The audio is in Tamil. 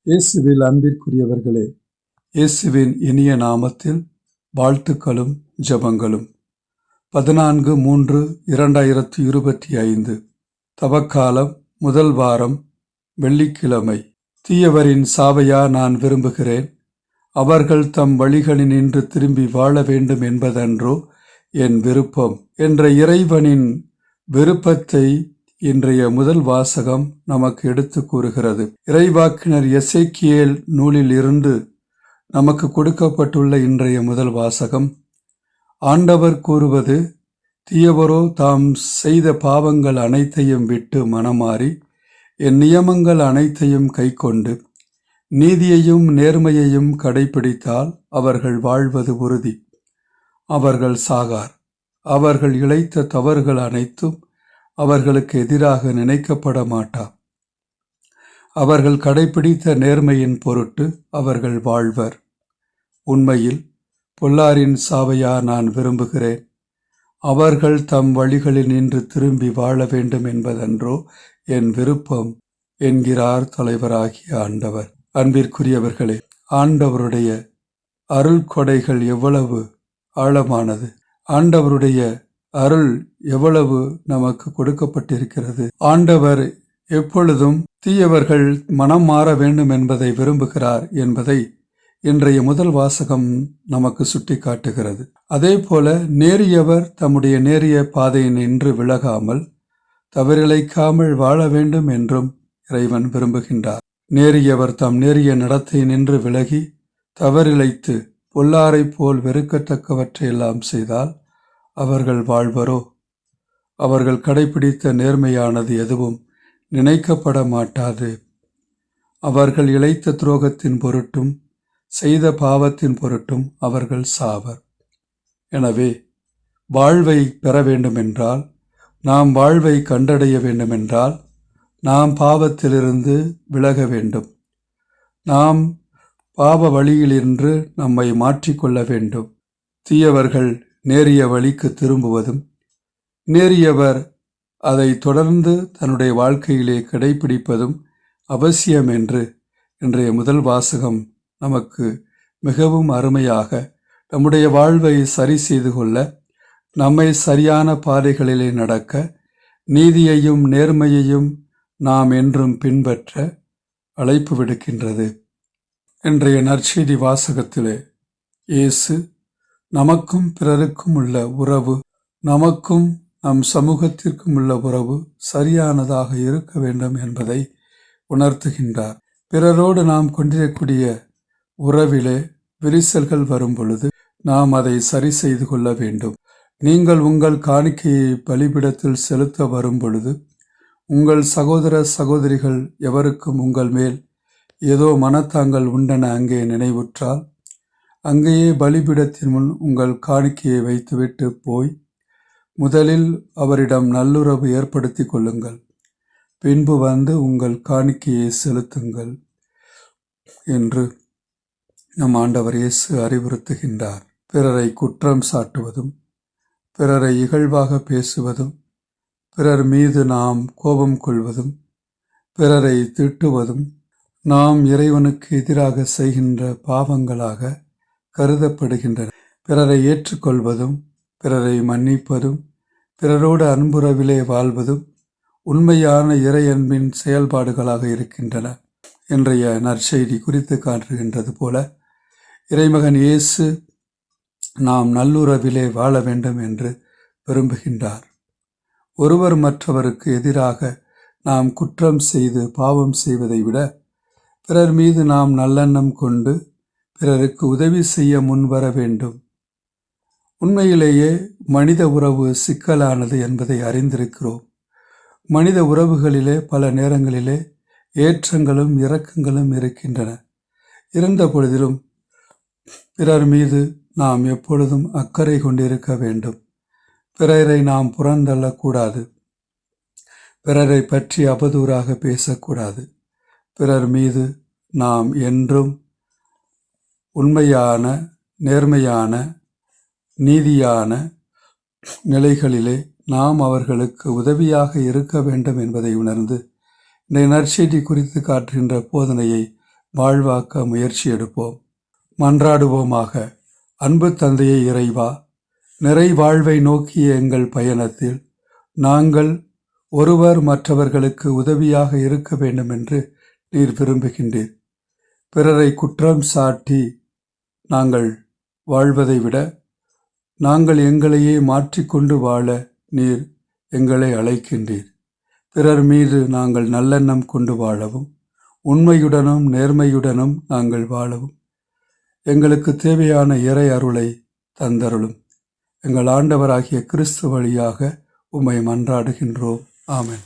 இயேசுவில் அன்பிற்குரியவர்களே, இயேசுவின் இனிய நாமத்தில் வாழ்த்துக்களும் ஜெபங்களும். 14/3/2025 தவக்காலம் முதல் வாரம் வெள்ளிக்கிழமை. தீயவரின் சாவையா நான் விரும்புகிறேன், அவர்கள் தம் வழிகளினின்று திரும்பி வாழ வேண்டும் என்பதன்றோ என் விருப்பம் என்ற இறைவனின் விருப்பத்தை இன்றைய முதல் வாசகம் நமக்கு எடுத்து கூறுகிறது. இறைவாக்கினர் எசேக்கியேல் நூலில் இருந்து நமக்கு கொடுக்கப்பட்டுள்ள இன்றைய முதல் வாசகம், ஆண்டவர் கூறுவது, தீயவரோ தாம் செய்த பாவங்கள் அனைத்தையும் விட்டு மனமாறி என் நியமங்கள் அனைத்தையும் கைக்கொண்டு நீதியையும் நேர்மையையும் கடைபிடித்தால் அவர்கள் வாழ்வது உறுதி. அவர்கள் சாகார். அவர்கள் இழைத்த தவறுகள் அனைத்தும் அவர்களுக்கு எதிராக நினைக்கப்பட மாட்டா. அவர்கள் கடைபிடித்த நேர்மையின் பொருட்டு அவர்கள் வாழ்வர். உண்மையில் பொல்லாரின் சாவையா நான் விரும்புகிறேன், அவர்கள் தம் வழிகளில் நின்று திரும்பி வாழ வேண்டும் என்பதன்றோ என் விருப்பம் என்கிறார் தலைவராகிய ஆண்டவர். அன்பிற்குரியவர்களே, ஆண்டவருடைய அருள் கொடைகள் எவ்வளவு ஆழமானது! ஆண்டவருடைய அருள் எவ்வளவு நமக்கு கொடுக்கப்பட்டிருக்கிறது! ஆண்டவர் எப்பொழுதும் தீயவர்கள் மனம் மாற வேண்டும் என்பதை விரும்புகிறார் என்பதை இன்றைய முதல் வாசகம் நமக்கு சுட்டி காட்டுகிறது. அதே போல நேரியவர் தம்முடைய நேரிய பாதையை நின்று விலகாமல் தவறிழைக்காமல் வாழ வேண்டும் என்றும் இறைவன் விரும்புகின்றார். நேரியவர் தம் நேரிய நடத்தை நின்று விலகி தவறிழைத்து பொல்லாரை போல் வெறுக்கத்தக்கவற்றையெல்லாம் செய்தால் அவர்கள் வாழ்வரோ? அவர்கள் கடைபிடித்த நேர்மையானது எதுவும் நினைக்கப்பட மாட்டாது. அவர்கள் இழைத்த துரோகத்தின் பொருட்டும் செய்த பாவத்தின் பொருட்டும் அவர்கள் சாவர். எனவே வாழ்வை பெற வேண்டுமென்றால், நாம் வாழ்வை கண்டடைய வேண்டுமென்றால், நாம் பாவத்திலிருந்து விலக வேண்டும். நாம் பாவ வழியிலிருந்து நம்மை மாற்றிக்கொள்ள வேண்டும். தீயவர்கள் நேரிய வழிக்கு திரும்புவதும், நேரியவர் அதை தொடர்ந்து தன்னுடைய வாழ்க்கையிலே கடைபிடிப்பதும் அவசியம் என்று இன்றைய முதல் வாசகம் நமக்கு மிகவும் அருமையாக நம்முடைய வாழ்வை சரி செய்து கொள்ள, நம்மை சரியான பாதைகளிலே நடக்க, நீதியையும் நேர்மையையும் நாம் என்றும் பின்பற்ற அழைப்பு விடுக்கின்றது. இன்றைய நற்செய்தி வாசகத்திலே இயேசு நமக்கும் பிறருக்கும் உள்ள உறவு, நமக்கும் நம் சமூகத்திற்கும் உள்ள உறவு சரியானதாக இருக்க வேண்டும் என்பதை உணர்த்துகின்றார். பிறரோடு நாம் கொண்டிருக்கக்கூடிய உறவிலே விரிசல்கள் வரும் பொழுது நாம் அதை சரி செய்து கொள்ள வேண்டும். நீங்கள் உங்கள் காணிக்கையை பலிபீடத்தில் செலுத்த வரும் பொழுது உங்கள் சகோதர சகோதரிகள் எவருக்கும் உங்கள் மேல் ஏதோ மனத்தாங்கள் உண்டென அங்கே நினைவுற்றால், அங்கேயே பலிபீடத்தின் முன் உங்கள் காணிக்கையை வைத்துவிட்டு போய் முதலில் அவரிடம் நல்லுறவு ஏற்படுத்தி கொள்ளுங்கள். பின்பு வந்து உங்கள் காணிக்கையை செலுத்துங்கள் என்று நம் ஆண்டவர் இயேசு அறிவுறுத்துகின்றார். பிறரை குற்றம் சாட்டுவதும், பிறரை இகழ்வாக பேசுவதும், பிறர் மீது நாம் கோபம் கொள்வதும், பிறரை திட்டுவதும் நாம் இறைவனுக்கு எதிராக செய்கின்ற பாவங்களாக கருதப்படுகின்றன. பிறரை ஏற்றுக்கொள்வதும், பிறரை மன்னிப்பதும், பிறரோடு அன்புறவிலே வாழ்வதும் உண்மையான இறையன்பின் செயல்பாடுகளாக இருக்கின்றன. இன்றைய நற்செய்தி குறித்து காட்டுகின்றது போல, இறைமகன் இயேசு நாம் நல்லுறவிலே வாழ வேண்டும் என்று விரும்புகின்றார். ஒருவர் மற்றவருக்கு எதிராக நாம் குற்றம் செய்து பாவம் செய்வதை விட, பிறர் மீது நாம் நல்லெண்ணம் கொண்டு பிறருக்கு உதவி செய்ய முன்வர வேண்டும். உண்மையிலேயே மனித உறவு சிக்கலானது என்பதை அறிந்திருக்கிறோம். மனித உறவுகளிலே பல நேரங்களிலே ஏற்றங்களும் இரக்கங்களும் இருக்கின்றன. இருந்த பொழுதிலும் பிறர் மீது நாம் எப்பொழுதும் அக்கறை கொண்டிருக்க வேண்டும். பிறரை நாம் புறந்தள்ளக்கூடாது. பிறரை பற்றி அவதூறாக பேசக்கூடாது. பிறர் மீது நாம் என்றும் உண்மையான, நேர்மையான, நீதியான நிலைகளிலே நாம் அவர்களுக்கு உதவியாக இருக்க வேண்டும் என்பதை உணர்ந்து இந்த நற்செய்தி குறித்து காட்டுகின்ற போதனையை வாழ்வாக்க முயற்சி எடுப்போம். மன்றாடுவோமாக. அன்பு தந்தையே இறைவா, நிறை வாழ்வை நோக்கிய எங்கள் பயணத்தில் நாங்கள் ஒருவர் மற்றவர்களுக்கு உதவியாக இருக்க வேண்டும் என்று நீர் விரும்புகின்றீர். பிறரை குற்றம் சாட்டி நாங்கள் வாழ்வதை விட நாங்கள் எங்களையே மாற்றிக்கொண்டு வாழ நீர் எங்களை அழைக்கின்றீர். பிறர் மீது நாங்கள் நல்லெண்ணம் கொண்டு வாழவும் உண்மையுடனும் நேர்மையுடனும் நாங்கள் வாழவும் எங்களுக்கு தேவையான இறை அருளை தந்தருளும். எங்கள் ஆண்டவராகிய கிறிஸ்து வழியாக உம்மை மன்றாடுகின்றோம். ஆமென்.